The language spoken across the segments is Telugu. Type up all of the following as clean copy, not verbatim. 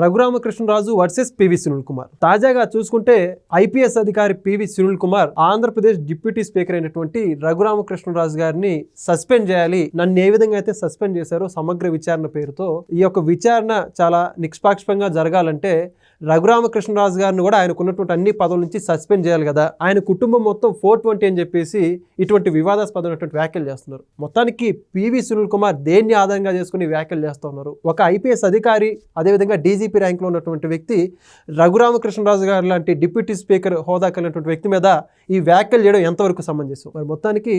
Raghuramakrishnaraju versus PV Sunil Kumar. తాజాగా చూసుకుంటే ఐపీఎస్ అధికారి PV Sunil Kumar Andhra Pradesh deputy speaker అయినటువంటి రఘురామకృష్ణరాజు గారిని సస్పెండ్ చేయాలి, నన్ను ఏ విధంగా అయితే సస్పెండ్ చేశారో సమగ్ర విచారణ పేరుతో ఈ యొక్క విచారణ చాలా నిష్పాక్షికంగా జరగాలంటే రఘురామకృష్ణరాజు గారిని కూడా ఆయనకున్నటువంటి అన్ని పదవుల నుంచి సస్పెండ్ చేయాలి కదా, ఆయన కుటుంబం మొత్తం 420 అని చెప్పేసి ఇటువంటి వివాదాస్పదమైనటువంటి వ్యాఖ్యలు చేస్తున్నారు. మొత్తానికి పివి సునీల్ కుమార్ దేన్ని ఆధారంగా చేసుకుని వ్యాఖ్యలు చేస్తూ ఉన్నారు. ఒక ఐపీఎస్ అధికారి, అదేవిధంగా డీజీపీ ర్యాంక్లో ఉన్నటువంటి వ్యక్తి రఘురామకృష్ణరాజు గారు లాంటి డిప్యూటీ స్పీకర్ హోదా కలిగినటువంటి వ్యక్తి మీద ఈ వ్యాఖ్యలు చేయడం ఎంతవరకు సమంజసం? మరి మొత్తానికి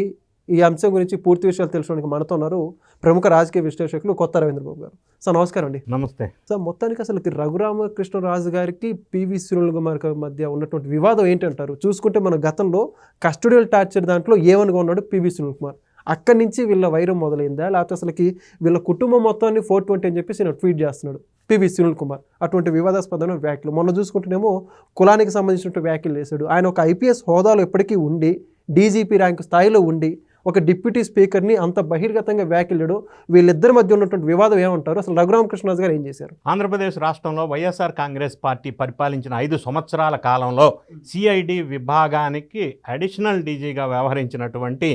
ఈ అంశం గురించి పూర్తి విషయాలు తెలుసుకోవడానికి మనతో ఉన్నారు ప్రముఖ రాజకీయ విశ్లేషకులు కొత్త రవీంద్రబాబు గారు. సార్ నమస్కారం అండి. నమస్తే సార్, మొత్తానికి అసలు రఘురామకృష్ణరాజు గారికి పివి సునీల్ కుమార్ మధ్య ఉన్నటువంటి వివాదం ఏంటంటారు? చూసుకుంటే మన గతంలో కస్టోడియల్ టార్చర్ దాంట్లో ఏమనుగా ఉన్నాడు పివి సునీల్ కుమార్, అక్కడి నుంచి వీళ్ళ వైరం మొదలైందా, లేకపోతే అసలుకి వీళ్ళ కుటుంబం మొత్తాన్ని 420 అని చెప్పేసి నేను ట్వీట్ చేస్తున్నాడు పివి సునీల్ కుమార్. అటువంటి వివాదాస్పదమైన వ్యాఖ్యలు మొన్న చూసుకుంటేనేమో కులానికి సంబంధించిన వ్యాఖ్యలు చేశాడు. ఆయన ఒక ఐపీఎస్ హోదాలో ఇప్పటికీ ఉండి, డీజీపీ ర్యాంక్ స్థాయిలో ఉండి ఒక డిప్యూటీ స్పీకర్ని అంత బహిర్గతంగా వ్యాఖ్యలు, వీళ్ళిద్దరి మధ్య ఉన్నటువంటి వివాదం ఏమంటారు? అసలు రఘురామకృష్ణరాజు గారు ఏం చేశారు? ఆంధ్రప్రదేశ్ రాష్ట్రంలో వైఎస్ఆర్ కాంగ్రెస్ పార్టీ పరిపాలించిన 5 సంవత్సరాల కాలంలో సిఐడి విభాగానికి అడిషనల్ డీజీగా వ్యవహరించినటువంటి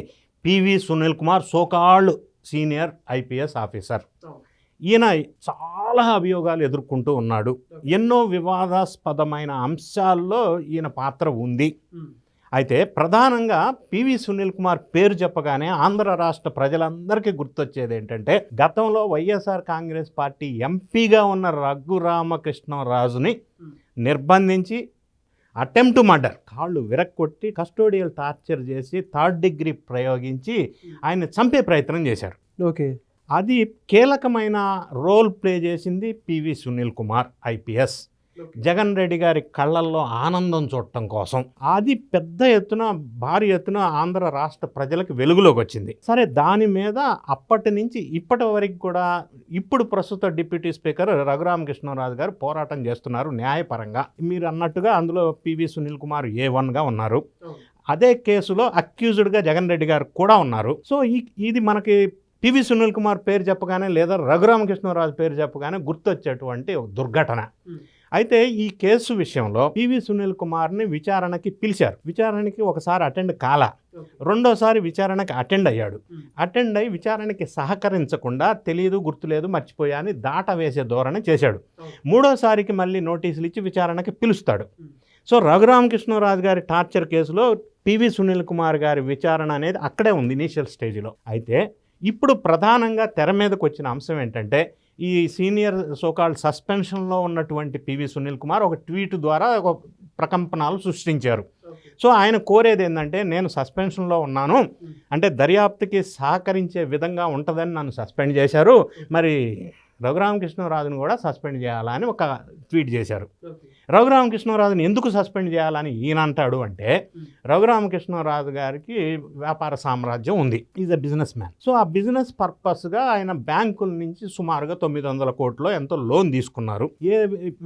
పివి సునీల్ కుమార్ సోకాళ్ళు సీనియర్ ఐపీఎస్ ఆఫీసర్. ఈయన చాలా అభియోగాలు ఎదుర్కొంటూ ఉన్నాడు. ఎన్నో వివాదాస్పదమైన అంశాల్లో ఈయన పాత్ర ఉంది. అయితే ప్రధానంగా పివి సునీల్ కుమార్ పేరు చెప్పగానే ఆంధ్ర రాష్ట్ర ప్రజలందరికీ గుర్తొచ్చేది ఏంటంటే, గతంలో వైఎస్ఆర్ కాంగ్రెస్ పార్టీ ఎంపీగా ఉన్న రఘురామకృష్ణరాజుని నిర్బంధించి అటెంప్ట్ మర్డర్, కాళ్ళు విరక్కొట్టి కస్టోడియల్ టార్చర్ చేసి 3rd డిగ్రీ ప్రయోగించి ఆయన చంపే ప్రయత్నం చేశారు. ఓకే, అది కీలకమైన రోల్ ప్లే చేసింది పివి సునీల్ కుమార్ ఐపీఎస్. జగన్ రెడ్డి గారి కళ్ళల్లో ఆనందం చూడటం కోసం అది పెద్ద ఎత్తున, భారీ ఎత్తున ఆంధ్ర రాష్ట్ర ప్రజలకు వెలుగులోకి వచ్చింది. సరే, దాని మీద అప్పటి నుంచి ఇప్పటి వరకు కూడా ఇప్పుడు ప్రస్తుత డిప్యూటీ స్పీకర్ రఘురామకృష్ణరాజు గారు పోరాటం చేస్తున్నారు న్యాయపరంగా. మీరు అన్నట్టుగా అందులో పివి సునీల్ కుమార్ A1గా ఉన్నారు. అదే కేసులో అక్యూజ్డ్గా జగన్ రెడ్డి గారు కూడా ఉన్నారు. సో ఇది మనకి పివి సునీల్ కుమార్ పేరు చెప్పగానే లేదా రఘురామకృష్ణరాజు పేరు చెప్పగానే గుర్తొచ్చేటువంటి ఒక దుర్ఘటన. అయితే ఈ కేసు విషయంలో పివి సునీల్ కుమార్ని విచారణకి పిలిచారు. విచారణకి ఒకసారి అటెండ్ కాల, రెండోసారి విచారణకి అటెండ్ అయ్యాడు. అటెండ్ అయ్యి విచారణకి సహకరించకుండా తెలియదు, గుర్తులేదు, మర్చిపోయా అని దాట వేసే ధోరణి చేశాడు. మూడోసారికి మళ్ళీ నోటీసులు ఇచ్చి విచారణకి పిలుస్తాడు. సో రఘురామకృష్ణరాజు గారి టార్చర్ కేసులో పివి సునీల్ కుమార్ గారి విచారణ అనేది అక్కడే ఉంది ఇనీషియల్ స్టేజ్లో. అయితే ఇప్పుడు ప్రధానంగా తెర మీదకి వచ్చిన అంశం ఏంటంటే, ఈ సీనియర్ సోకాల్డ్ సస్పెన్షన్లో ఉన్నటువంటి పివి సునీల్ కుమార్ ఒక ట్వీట్ ద్వారా ఒక ప్రకంపనాలు సృష్టించారు. సో ఆయన కోరేది ఏంటంటే, నేను సస్పెన్షన్లో ఉన్నాను అంటే దర్యాప్తుకి సహకరించే విధంగా ఉంటుందని నన్ను సస్పెండ్ చేశారు, మరి రఘురామకృష్ణరాజును కూడా సస్పెండ్ చేయాలని ఒక ట్వీట్ చేశారు. రఘురామకృష్ణరాజుని ఎందుకు సస్పెండ్ చేయాలని ఈయన అంటాడు అంటే, రఘురామకృష్ణరాజు గారికి వ్యాపార సామ్రాజ్యం ఉంది, is a business man. So ఆ బిజినెస్ పర్పస్గా ఆయన బ్యాంకుల నుంచి సుమారుగా 900 కోట్లు ఎంతో లోన్ తీసుకున్నారు. ఏ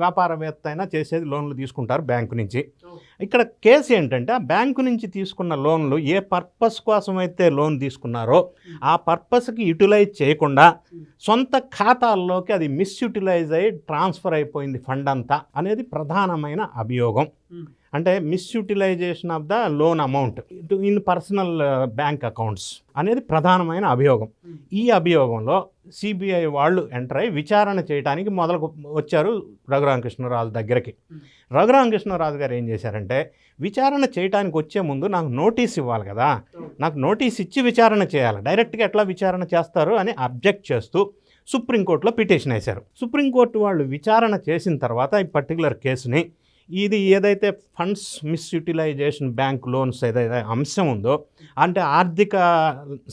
వ్యాపారవేత్త అయినా చేసేది లోన్లు తీసుకుంటారు బ్యాంకు నుంచి. ఇక్కడ కేసు ఏంటంటే, ఆ బ్యాంకు నుంచి తీసుకున్న లోన్లు ఏ పర్పస్ కోసం అయితే లోన్ తీసుకున్నారో ఆ పర్పస్కి యూటిలైజ్ చేయకుండా సొంత ఖాతాల్లోకి అది మిస్యూటిలైజ్ అయ్యి ట్రాన్స్ఫర్ అయిపోయింది ఫండ్ అంతా అనేది ప్రధానమైన అభియోగం. అంటే misutilisation of the loan amount in personal bank accounts అనేది ప్రధానమైన అభియోగం. ఈ అభియోగంలో సిబిఐ వాళ్ళు ఎంటర్ అయ్యి విచారణ చేయడానికి వచ్చారు రఘురామకృష్ణరాజు దగ్గరికి. రఘురామకృష్ణరాజు గారు ఏం చేశారంటే, విచారణ చేయడానికి వచ్చే ముందు నాకు నోటీస్ ఇవ్వాలి కదా, నాకు నోటీస్ ఇచ్చి విచారణ చేయాలి, డైరెక్ట్గా ఎట్లా విచారణ చేస్తారు అని అబ్జెక్ట్ చేస్తూ సుప్రీంకోర్టులో పిటిషన్ వేశారు. సుప్రీంకోర్టు వాళ్ళు విచారణ చేసిన తర్వాత ఈ పర్టికులర్ కేసుని, ఇది ఏదైతే ఫండ్స్ మిస్యూటిలైజేషన్ బ్యాంక్ లోన్స్ ఏదైతే అంశం ఉందో, అంటే ఆర్థిక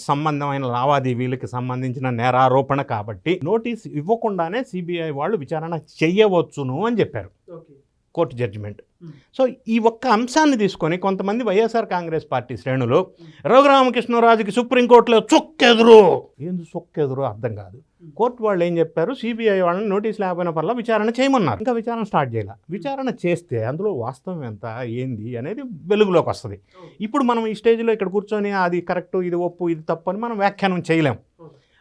సంబంధమైన లావాదేవీలకు సంబంధించిన నేరారోపణ కాబట్టి నోటీస్ ఇవ్వకుండానే సిబిఐ వాళ్ళు విచారణ చెయ్యవచ్చును అని చెప్పారు కోర్టు జడ్జిమెంట్. సో ఈ ఒక్క అంశాన్ని తీసుకొని కొంతమంది వైఎస్ఆర్ కాంగ్రెస్ పార్టీ శ్రేణులు రఘురామకృష్ణరాజుకి సుప్రీంకోర్టులో చొక్కెదురు, ఏంది చొక్కెదురు అర్థం కాదు. కోర్టు వాళ్ళు ఏం చెప్పారు, సిబిఐ వాళ్ళని నోటీస్ లేకపోయిన పర్లా విచారణ చేయమన్నారు. ఇంకా విచారణ స్టార్ట్ చేయాలి. విచారణ చేస్తే అందులో వాస్తవం ఎంత ఏంది అనేది వెలుగులోకి వస్తుంది. ఇప్పుడు మనం ఈ స్టేజ్లో ఇక్కడ కూర్చొని అది కరెక్ట్, ఇది ఒప్పు, ఇది తప్పు అని మనం వ్యాఖ్యానం చేయలేం.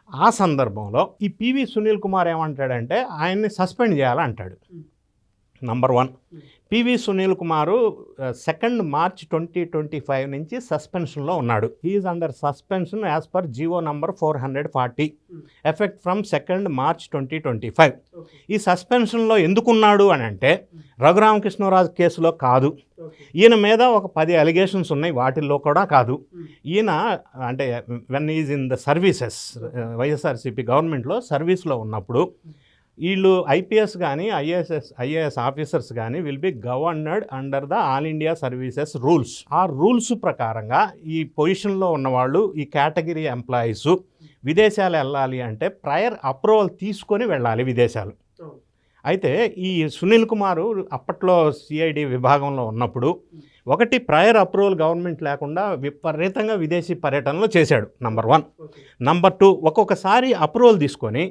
ఆ సందర్భంలో ఈ పివి సునీల్ కుమార్ ఏమంటాడంటే ఆయన్ని సస్పెండ్ చేయాలంటాడు. Number 1, PV Sunil Kumar 2 March 2025 నుంచి సస్పెన్షన్లో ఉన్నాడు. He is under suspension as per GO number 440 effect from 2 March 2025. ఈ సస్పెన్షన్లో ఎందుకున్నాడు అని అంటే రఘురామకృష్ణరాజు కేసులో కాదు, ఈయన మీద ఒక 10 అలిగేషన్స్ ఉన్నాయి, వాటిల్లో కూడా కాదు. ఈయన అంటే when is in the services, YSRCP గవర్నమెంట్లో సర్వీస్లో ఉన్నప్పుడు వీళ్ళు ఐపీఎస్ కానీ ఐఏఎస్ ఆఫీసర్స్ కానీ will be governed under the all India services rules. ఆ రూల్స్ ప్రకారంగా ఈ పొజిషన్లో ఉన్నవాళ్ళు, ఈ కేటగిరీ ఎంప్లాయీస్ విదేశాలు వెళ్ళాలి అంటే ప్రయర్ అప్రూవల్ తీసుకొని వెళ్ళాలి విదేశాలు. అయితే ఈ సునీల్ కుమారు అప్పట్లో సిఐడి విభాగంలో ఉన్నప్పుడు ఒకటి ప్రయర్ అప్రూవల్ గవర్నమెంట్ లేకుండా విపరీతంగా విదేశీ పర్యటనలు చేశాడు, నంబర్ 1. నంబర్ 2, ఒక్కొక్కసారి అప్రూవల్ తీసుకొని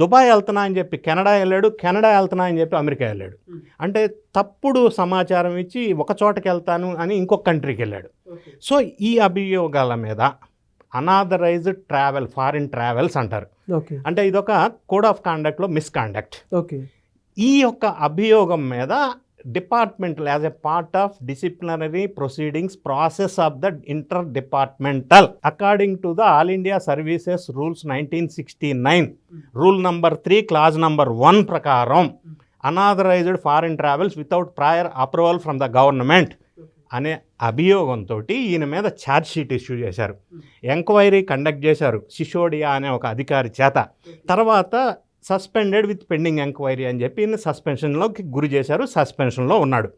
దుబాయ్ వెళ్తున్నా అని చెప్పి కెనడా వెళ్ళాడు, కెనడా వెళ్తున్నా అని చెప్పి అమెరికా వెళ్ళాడు. అంటే తప్పుడు సమాచారం ఇచ్చి ఒక చోటకి వెళ్తాను అని ఇంకొక కంట్రీకి వెళ్ళాడు. సో ఈ అభియోగాల మీద అనాథరైజ్డ్ ట్రావెల్, ఫారిన్ ట్రావెల్స్ అంటారు. అంటే ఇదొక కోడ్ ఆఫ్ కాండక్ట్లో మిస్కాండక్ట్. ఈ యొక్క అభియోగం మీద departmental as a part of disciplinary proceedings process of the inter departmental according to the all India services rules 1969 rule number 3 clause number 1 ప్రకారం unauthorised foreign travels without prior approval from the government అనే అభియోగంతో ఈయన మీద ఛార్జ్ షీట్ ఇష్యూ చేశారు. ఎంక్వైరీ కండక్ట్ చేశారు సిసోడియా అనే ఒక అధికారి చేత. తర్వాత సస్పెండెడ్ విత్ పెండింగ్ ఎంక్వైరీ అని చెప్పి ఈయన సస్పెన్షన్లోకి గురి చేశారు, సస్పెన్షన్లో ఉన్నాడు.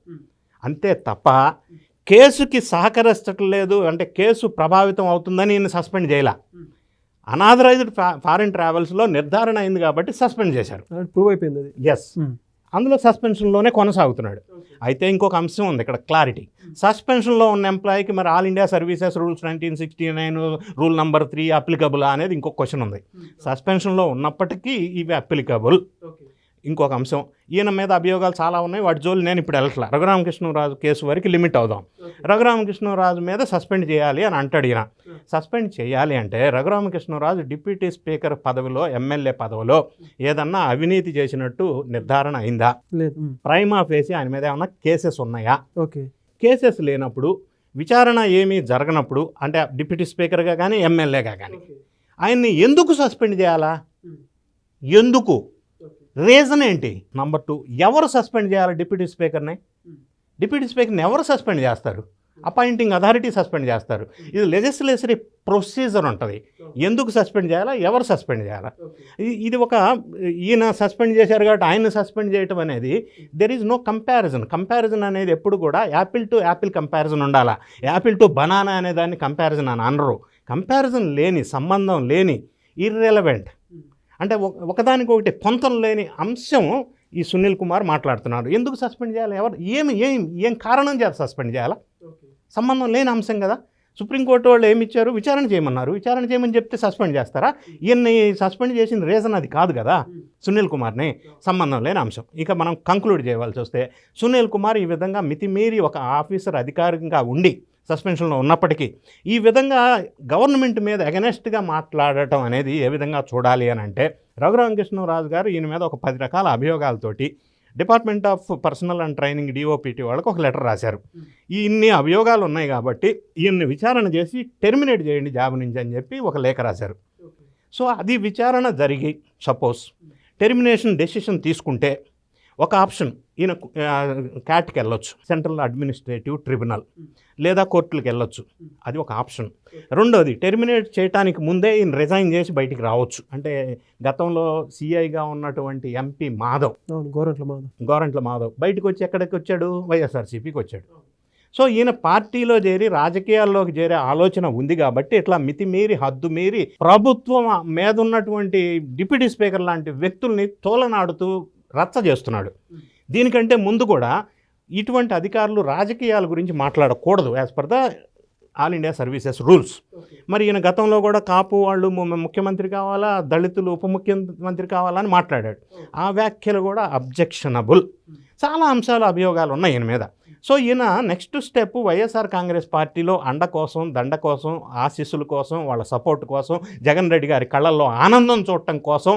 అంతే తప్ప కేసుకి సహకరించట్లేదు అంటే కేసు ప్రభావితం అవుతుందని ఈయన సస్పెండ్ చేయాల. అనాథరైజ్డ్ ఫారిన్ ట్రావెల్స్లో నిర్ధారణ అయింది కాబట్టి సస్పెండ్ చేశారు, ప్రూవ్ అయిపోయింది. ఎస్, అందులో సస్పెన్షన్లోనే కొనసాగుతున్నాడు. అయితే ఇంకొక అంశం ఉంది ఇక్కడ, క్లారిటీ. సస్పెన్షన్లో ఉన్న ఎంప్లాయీకి మరి all India services rules 1969 rule number 3 applicable అనేది ఇంకొక క్వశ్చన్ ఉంది. సస్పెన్షన్లో ఉన్నప్పటికీ ఇవి అప్లికబుల్. ఇంకొక అంశం, ఈయన మీద అభియోగాలు చాలా ఉన్నాయి, వాటి జోలు నేను ఇప్పుడు వెళ్ళట్లా. రఘురామకృష్ణరాజు కేసు వరకు లిమిట్ అవుదాం. రఘురామకృష్ణరాజు మీద సస్పెండ్ చేయాలి అని అంటాడు ఈయన. సస్పెండ్ చేయాలి అంటే రఘురామకృష్ణరాజు డిప్యూటీ స్పీకర్ పదవిలో, ఎమ్మెల్యే పదవిలో ఏదన్నా అవినీతి చేసినట్టు నిర్ధారణ అయిందా? ప్రైమా ఫేసి ఆయన మీద ఏమన్నా కేసెస్ ఉన్నాయా? కేసెస్ లేనప్పుడు, విచారణ ఏమీ జరగనప్పుడు, అంటే డిప్యూటీ స్పీకర్గా కానీ ఎమ్మెల్యేగా కానీ ఆయన్ని ఎందుకు సస్పెండ్ చేయాలా? ఎందుకు? రీజన్ ఏంటి? నంబర్ 2, ఎవరు సస్పెండ్ చేయాలి డిప్యూటీ స్పీకర్ని? డిప్యూటీ స్పీకర్ని ఎవరు సస్పెండ్ చేస్తారు? అపాయింటింగ్ అథారిటీ సస్పెండ్ చేస్తారు. ఇది లెజిస్లేటరీ ప్రొసీజర్ ఉంటుంది. ఎందుకు సస్పెండ్ చేయాలా, ఎవరు సస్పెండ్ చేయాలా? ఇది ఒక ఈయన సస్పెండ్ చేశారు కాబట్టి ఆయన సస్పెండ్ చేయటం అనేది దెర్ ఈజ్ నో కంపారిజన్ అనేది ఎప్పుడు కూడా యాపిల్ టు యాపిల్ కంపారిజన్ ఉండాలా. యాపిల్ టు బనానా అనే దాన్ని కంపారిజన్ అని అనరు. కంపారిజన్ లేని, సంబంధం లేని, ఇర్రెలవెంట్ అంటే ఒకదానికొకటి పొంతం లేని అంశం ఈ సునీల్ కుమార్ మాట్లాడుతున్నారు. ఎందుకు సస్పెండ్ చేయాలి? ఎవరు ఏం కారణం చేత సస్పెండ్ చేయాలా? సంబంధం లేని అంశం కదా. సుప్రీంకోర్టు వాళ్ళు ఏమి ఇచ్చారు? విచారణ చేయమన్నారు. విచారణ చేయమని చెప్తే సస్పెండ్ చేస్తారా? ఈయన్ని సస్పెండ్ చేసిన రీజన్ అది కాదు కదా. సునీల్ కుమార్ని సంబంధం లేని అంశం. ఇక మనం కంక్లూడ్ చేయవలసి వస్తే సునీల్ కుమార్ ఈ విధంగా మితిమీరి ఒక ఆఫీసర్ అధికారికంగా ఉండి సస్పెన్షన్లో ఉన్నప్పటికీ ఈ విధంగా గవర్నమెంట్ మీద అగెనెస్ట్గా మాట్లాడటం అనేది ఏ విధంగా చూడాలి అని అంటే, రఘురామకృష్ణరాజు గారు ఈయన మీద ఒక 10 రకాల అభియోగాలతోటి department of personnel and training DOPT వాళ్ళకి ఒక లెటర్ రాశారు. ఇన్ని అభియోగాలు ఉన్నాయి కాబట్టి ఈయన్ని విచారణ చేసి టెర్మినేట్ చేయండి జాబ్ నుంచి అని చెప్పి ఒక లేఖ రాశారు. సో అది విచారణ జరిగి సపోజ్ టెర్మినేషన్ డెసిషన్ తీసుకుంటే ఒక ఆప్షన్, ఈయన క్యాట్కి వెళ్ళొచ్చు, సెంట్రల్ అడ్మినిస్ట్రేటివ్ ట్రిబ్యునల్, లేదా కోర్టులకు వెళ్ళొచ్చు. అది ఒక ఆప్షన్. రెండోది, టెర్మినేట్ చేయడానికి ముందే ఈయన రిజైన్ చేసి బయటికి రావచ్చు. అంటే గతంలో సిఐగా ఉన్నటువంటి ఎంపీ మాధవ్, గోరంట్ల మాధవ్ బయటకు వచ్చి ఎక్కడికి వచ్చాడు? వైఎస్ఆర్సీపీకి వచ్చాడు. సో ఈయన పార్టీలో చేరి రాజకీయాల్లోకి చేరే ఆలోచన ఉంది కాబట్టి ఇట్లా మితిమీరి, హద్దు మీరి ప్రభుత్వం మీద ఉన్నటువంటి డిప్యూటీ స్పీకర్ లాంటి వ్యక్తుల్ని తోలనాడుతూ రచ్చ చేస్తున్నాడు. దీనికంటే ముందు కూడా ఇటువంటి అధికారులు రాజకీయాల గురించి మాట్లాడకూడదు as per the all India services rules. మరి ఈయన గతంలో కూడా కాపు వాళ్ళు ముఖ్యమంత్రి కావాలా, దళితులు ఉప ముఖ్యమంత్రి కావాలా అని మాట్లాడాడు. ఆ వ్యాఖ్యలు కూడా అబ్జెక్షనబుల్. చాలా అంశాలు, అభియోగాలు ఉన్నాయి ఈయన మీద. సో ఈయన నెక్స్ట్ స్టెప్ వైఎస్ఆర్ కాంగ్రెస్ పార్టీలో అండ కోసం, దండ కోసం, ఆశీస్సుల కోసం, వాళ్ళ సపోర్ట్ కోసం, జగన్ రెడ్డి గారి కళ్ళల్లో ఆనందం చూడటం కోసం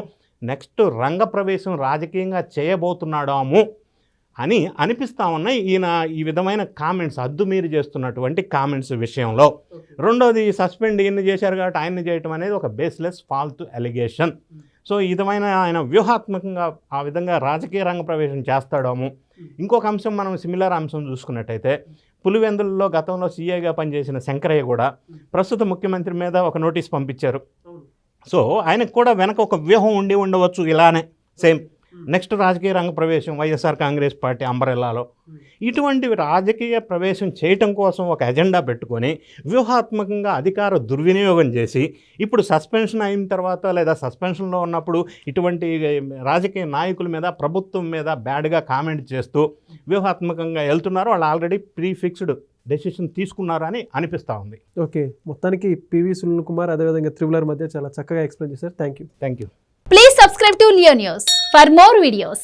నెక్స్ట్ రంగప్రవేశం రాజకీయంగా చేయబోతున్నాడాము అని అనిపిస్తూ ఉన్నాయి ఈయన ఈ విధమైన కామెంట్స్, హద్దుమీరి చేస్తున్నటువంటి కామెంట్స్ విషయంలో. రెండోది, సస్పెండ్ ఈయన్ని చేశారు కాబట్టి ఆయన్ని చేయటం అనేది ఒక బేస్లెస్ ఫాల్తు అలిగేషన్. సో ఈ విధమైన ఆయన వ్యూహాత్మకంగా ఆ విధంగా రాజకీయ రంగ ప్రవేశం చేస్తాడేమో. ఇంకొక అంశం, మనం సిమిలర్ అంశం చూసుకున్నట్టయితే, పులివెందులలో గతంలో సీఐగా పనిచేసిన శంకరయ్య కూడా ప్రస్తుత ముఖ్యమంత్రి మీద ఒక నోటీస్ పంపించారు. సో ఆయనకు కూడా వెనక ఒక వ్యూహం ఉండవచ్చు, ఇలానే సేమ్ నెక్స్ట్ రాజకీయ రంగ ప్రవేశం వైఎస్ఆర్ కాంగ్రెస్ పార్టీ అంబరెల్లాలో. ఇటువంటి రాజకీయ ప్రవేశం చేయటం కోసం ఒక ఎజెండా పెట్టుకొని వ్యూహాత్మకంగా అధికార దుర్వినియోగం చేసి, ఇప్పుడు సస్పెన్షన్ అయిన తర్వాత లేదా సస్పెన్షన్లో ఉన్నప్పుడు ఇటువంటి రాజకీయ నాయకుల మీద, ప్రభుత్వం మీద బ్యాడ్గా కామెంట్ చేస్తూ వ్యూహాత్మకంగా వెళ్తున్నారు. వాళ్ళు ఆల్రెడీ ప్రీఫిక్స్డ్ డెసిషన్ తీసుకున్నారని అనిపిస్తూ ఉంది. ఓకే, మొత్తానికి పివి సునీల్ కుమార్ అదేవిధంగా త్రిబులర్ మధ్య చాలా చక్కగా ఎక్స్ప్లెయిన్ చేశారు. Thank you. Thank you. Please subscribe to Leo News for more videos.